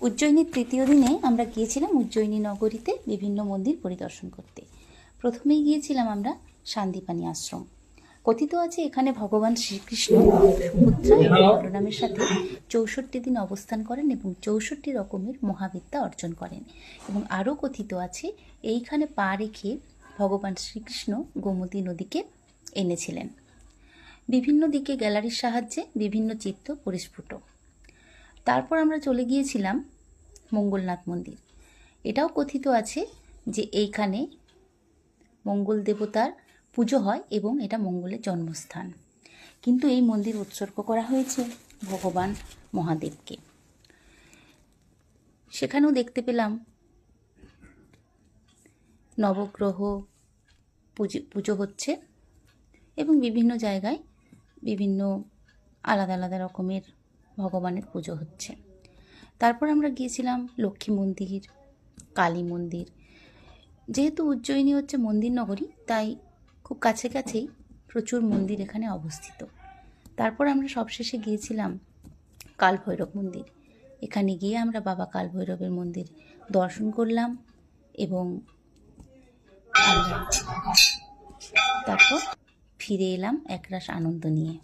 উজ্জয়িনীর তৃতীয় দিনে আমরা গিয়েছিলাম উজ্জয়িনী নগরীতে বিভিন্ন মন্দির পরিদর্শন করতে। প্রথমেই গিয়েছিলাম আমরা শান্তিপানি আশ্রম। কথিত আছে এখানে ভগবান শ্রীকৃষ্ণ সুভদ্রা এবং বলরামের সাথে ৬৪ দিন অবস্থান করেন এবং ৬৪ রকমের মহাবিদ্যা অর্জন করেন। এবং আরও কথিত আছে এইখানে পা রেখে ভগবান শ্রীকৃষ্ণ গোমতী নদীকে এনেছিলেন। বিভিন্ন দিকে গ্যালারির সাহায্যে বিভিন্ন চিত্র পরিস্ফুট। তারপর আমরা চলে গিয়েছিলাম মঙ্গলনাথ মন্দির। এটাও কথিত আছে যে এইখানে মঙ্গল দেবতার পুজো হয় এবং এটা মঙ্গলের জন্মস্থান। কিন্তু এই মন্দির উৎসর্গ করা হয়েছে ভগবান মহাদেবকে। সেখানেও দেখতে পেলাম নবগ্রহ পুজো হচ্ছে এবং বিভিন্ন জায়গায় বিভিন্ন আলাদা আলাদা রকমের ভগবানের পুজো হচ্ছে। তারপর আমরা গিয়েছিলাম লক্ষ্মী মন্দির, কালী মন্দির। যেহেতু উজ্জয়িনী হচ্ছে মন্দির নগরী, তাই খুব কাছে কাছেই প্রচুর মন্দির এখানে অবস্থিত। তারপর আমরা সবশেষে গিয়েছিলাম কাল ভৈরব মন্দির। এখানে গিয়ে আমরা বাবা কাল ভৈরবের মন্দির দর্শন করলাম এবং আমরা তারপর ফিরে এলাম একরাশ আনন্দ নিয়ে।